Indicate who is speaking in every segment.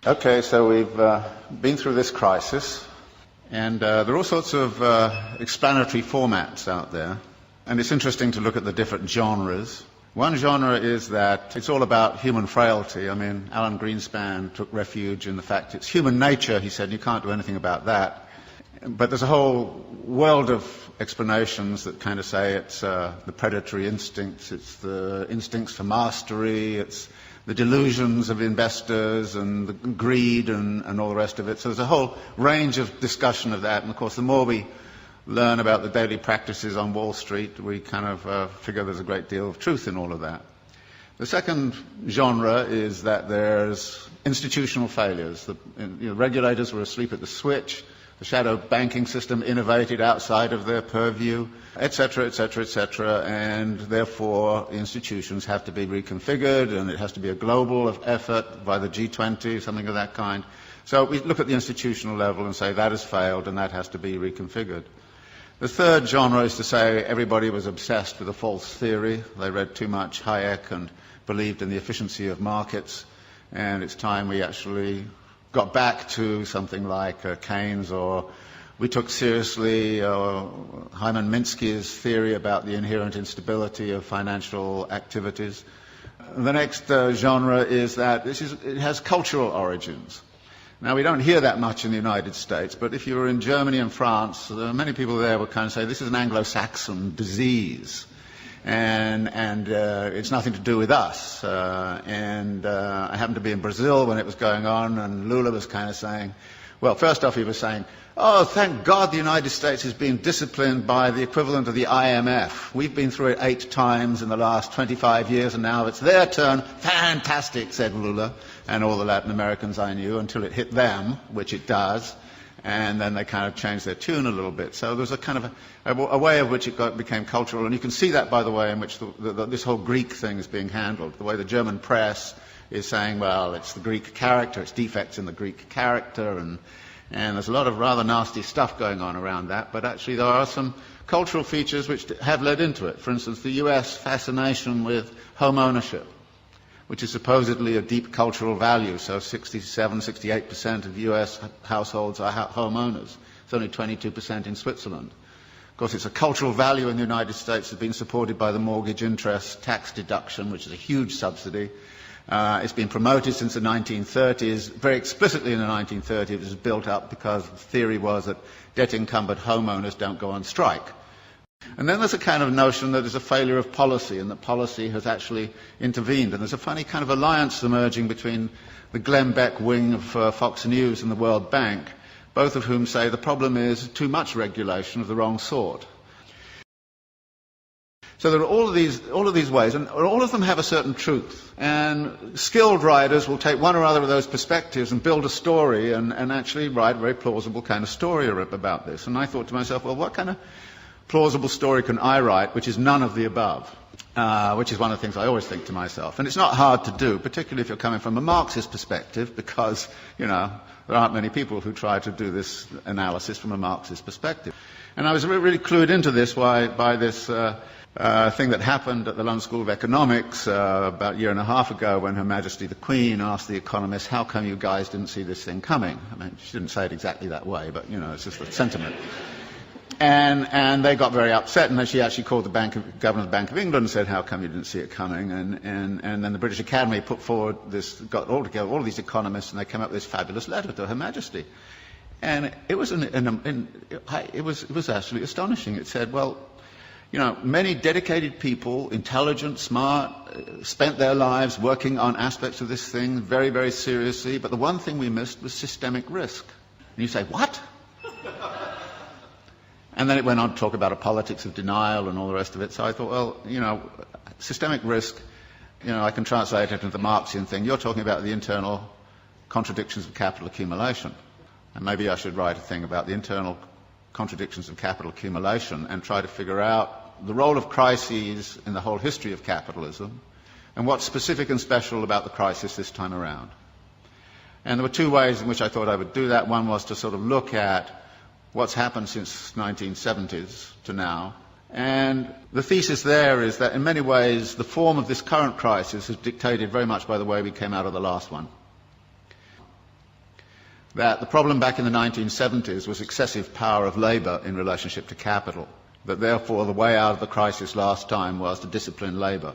Speaker 1: Okay, so we've been through this crisis, and there are all sorts of explanatory formats out there, and it's interesting to look at the different genres. One genre is that it's all about human frailty. I mean, Alan Greenspan took refuge in the fact it's human nature, he said, you can't do anything about that. But there's a whole world of explanations that kind of say it's the predatory instincts, it's the instincts for mastery, it's the delusions of investors and the greed and all the rest of it. So there's a whole range of discussion of that. And of course, the more we learn about the daily practices on Wall Street, we kind of figure there's a great deal of truth in all of that. The second genre is that there's institutional failures. The regulators were asleep at the switch. The shadow banking system innovated outside of their purview, etc., etc., etc., and therefore the institutions have to be reconfigured, and it has to be a global effort by the G20, something of that kind. So we look at the institutional level and say that has failed and that has to be reconfigured. The third genre is to say everybody was obsessed with a false theory. They read too much Hayek and believed in the efficiency of markets, and it's time we actually got back to something like Keynes, or we took seriously Hyman Minsky's theory about the inherent instability of financial activities. The next genre is that it has cultural origins. Now, we don't hear that much in the United States, but if you were in Germany and France, many people there would kind of say this is an Anglo-Saxon disease. And it's nothing to do with us. I happened to be in Brazil when it was going on, and Lula was kind of saying, well, first off he was saying, oh, thank God the United States has been disciplined by the equivalent of the IMF. We've been through it 8 times in the last 25 years, and now it's their turn. Fantastic, said Lula, and all the Latin Americans I knew, until it hit them, which it does. And then they kind of changed their tune a little bit. So there's a kind of a way of which it became cultural. And you can see that by the way in which this whole Greek thing is being handled. The way the German press is saying, well, it's the Greek character, it's defects in the Greek character. And there's a lot of rather nasty stuff going on around that. But actually there are some cultural features which have led into it. For instance, the US fascination with home ownership, which is supposedly a deep cultural value. So 67, 68% of US households are homeowners. It's only 22% in Switzerland. Of course, it's a cultural value in the United States that's been supported by the mortgage interest tax deduction, which is a huge subsidy. It's been promoted since the 1930s. Very explicitly in the 1930s, it was built up because the theory was that debt-encumbered homeowners don't go on strike. And then there's a kind of notion that there's a failure of policy, and that policy has actually intervened. And there's a funny kind of alliance emerging between the Glenn Beck wing of Fox News and the World Bank, both of whom say the problem is too much regulation of the wrong sort. So there are all of these ways, and all of them have a certain truth. And skilled writers will take one or other of those perspectives and build a story and actually write a very plausible kind of story about this. And I thought to myself, well, what kind of plausible story can I write which is none of the above, which is one of the things I always think to myself. And it's not hard to do, particularly if you're coming from a Marxist perspective, because, there aren't many people who try to do this analysis from a Marxist perspective. And I was really clued into this by this thing that happened at the London School of Economics about a year and a half ago, when Her Majesty the Queen asked the economists, how come you guys didn't see this thing coming? I mean, she didn't say it exactly that way, but, it's just the sentiment. And they got very upset, and then she actually called the Governor of the Bank of England and said, how come you didn't see it coming? And then the British Academy put forward got all together, all of these economists, and they came up with this fabulous letter to Her Majesty. And it was it was absolutely astonishing. It said, well, many dedicated people, intelligent, smart, spent their lives working on aspects of this thing very, very seriously, but the one thing we missed was systemic risk. And you say, what? And then it went on to talk about a politics of denial and all the rest of it. So I thought, well, systemic risk, I can translate it into the Marxian thing. You're talking about the internal contradictions of capital accumulation. And maybe I should write a thing about the internal contradictions of capital accumulation and try to figure out the role of crises in the whole history of capitalism and what's specific and special about the crisis this time around. And there were 2 ways in which I thought I would do that. One was to sort of look at what's happened since 1970s to now. And the thesis there is that in many ways the form of this current crisis is dictated very much by the way we came out of the last one. that the problem back in the 1970s was excessive power of labour in relationship to capital, that therefore the way out of the crisis last time was to discipline labour.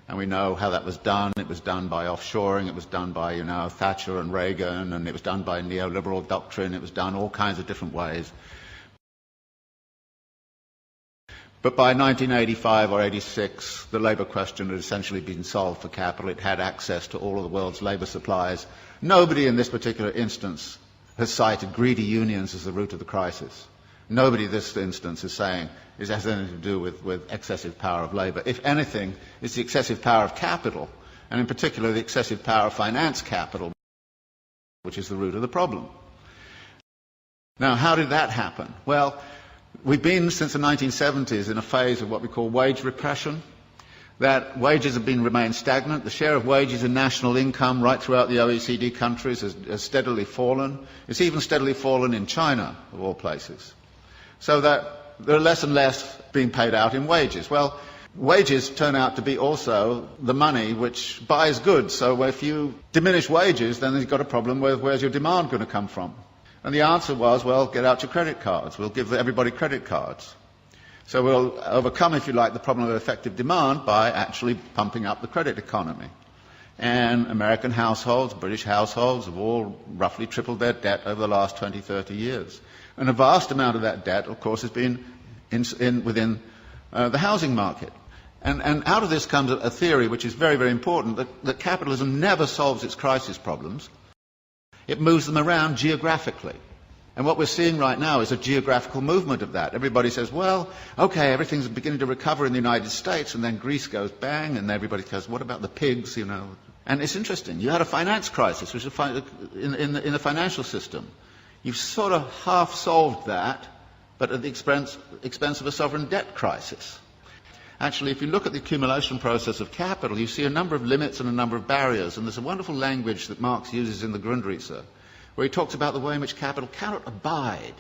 Speaker 1: And we know how that was done. It was done by offshoring, it was done by, Thatcher and Reagan, and it was done by neoliberal doctrine, it was done all kinds of different ways. But by 1985 or 86, the labour question had essentially been solved for capital. It had access to all of the world's labour supplies. Nobody in this particular instance has cited greedy unions as the root of the crisis. Nobody in this instance is saying it has anything to do with excessive power of labour. If anything, it's the excessive power of capital, and in particular the excessive power of finance capital, which is the root of the problem. Now, how did that happen? Well, we've been, since the 1970s, in a phase of what we call wage repression, that wages have remained stagnant. The share of wages in national income right throughout the OECD countries has steadily fallen. It's even steadily fallen in China, of all places. So that there are less and less being paid out in wages. Well, wages turn out to be also the money which buys goods. So if you diminish wages, then you've got a problem with where's your demand going to come from? And the answer was, well, get out your credit cards. We'll give everybody credit cards. So we'll overcome, if you like, the problem of effective demand by actually pumping up the credit economy. And American households, British households have all roughly tripled their debt over the last 20, 30 years. And a vast amount of that debt, of course, has been within the housing market. And out of this comes a theory which is very, very important, that capitalism never solves its crisis problems. It moves them around geographically. And what we're seeing right now is a geographical movement of that. Everybody says, well, okay, everything's beginning to recover in the United States, and then Greece goes bang, and everybody goes, what about the pigs, And it's interesting. You had a finance crisis, which is in the financial system. You've sort of half solved that, but at the expense of a sovereign debt crisis. Actually, if you look at the accumulation process of capital, you see a number of limits and a number of barriers. And there's a wonderful language that Marx uses in the Grundrisse, where he talks about the way in which capital cannot abide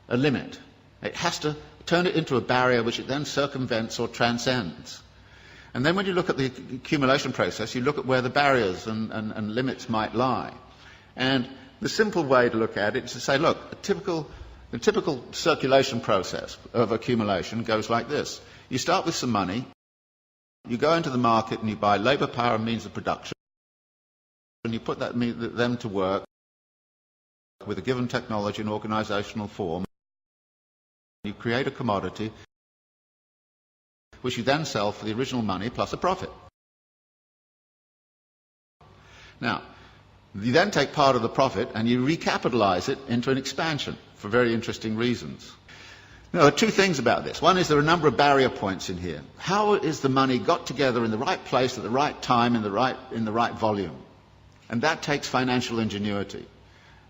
Speaker 1: a limit. It has to turn it into a barrier which it then circumvents or transcends. And then when you look at the accumulation process, you look at where the barriers and limits might lie. And the simple way to look at it is to say, look, the typical circulation process of accumulation goes like this. You start with some money, you go into the market and you buy labour, power and means of production, and you put them to work with a given technology and organisational form. You create a commodity which you then sell for the original money plus a profit. Now, you then take part of the profit and you recapitalise it into an expansion for very interesting reasons. Now, there are two things about this. One is there are a number of barrier points in here. How is the money got together in the right place at the right time in the right volume? And that takes financial ingenuity.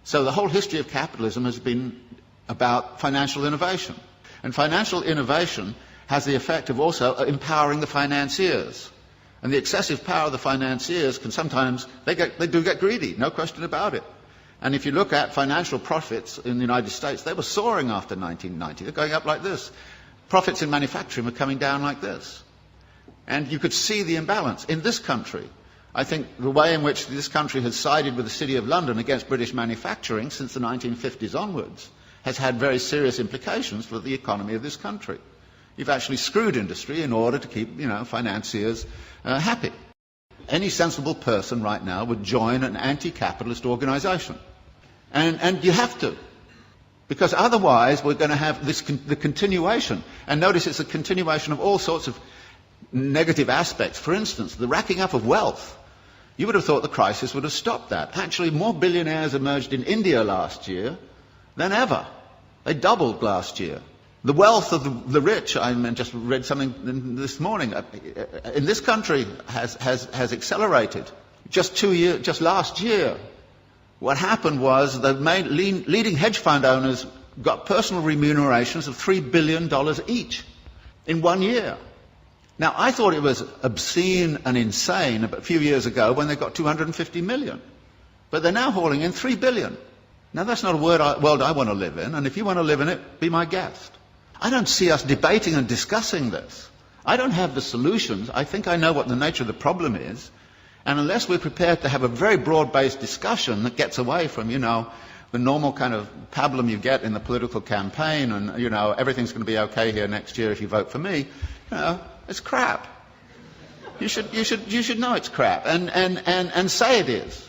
Speaker 1: So the whole history of capitalism has been about financial innovation. And financial innovation has the effect of also empowering the financiers. And the excessive power of the financiers can sometimes, they do get greedy, no question about it. And if you look at financial profits in the United States, they were soaring after 1990. They're going up like this. Profits in manufacturing were coming down like this. And you could see the imbalance. In this country, I think the way in which this country has sided with the City of London against British manufacturing since the 1950s onwards has had very serious implications for the economy of this country. You've actually screwed industry in order to keep, financiers happy. Any sensible person right now would join an anti-capitalist organisation. And you have to. Because otherwise we're going to have the continuation. And notice it's a continuation of all sorts of negative aspects. For instance, the racking up of wealth. You would have thought the crisis would have stopped that. Actually, more billionaires emerged in India last year than ever. They doubled last year. The wealth of the rich, I just read something this morning, in this country has accelerated. Just last year, what happened was the leading hedge fund owners got personal remunerations of $3 billion each in 1 year. Now, I thought it was obscene and insane a few years ago when they got 250 million. But they're now hauling in 3 billion. Now, that's not a world I want to live in, and if you want to live in it, be my guest. I don't see us debating and discussing this. I don't have the solutions. I think I know what the nature of the problem is. And unless we're prepared to have a very broad-based discussion that gets away from, the normal kind of pablum you get in the political campaign, and, you know, everything's going to be okay here next year if you vote for me, you know, it's crap. You should know it's crap, and say it is.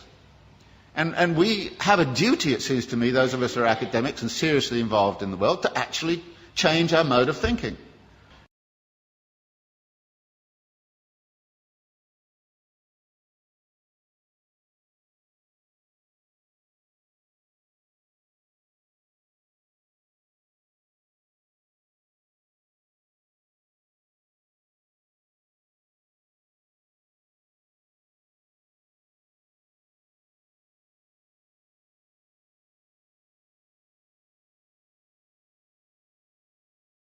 Speaker 1: And we have a duty, it seems to me, those of us who are academics and seriously involved in the world, to actually change our mode of thinking.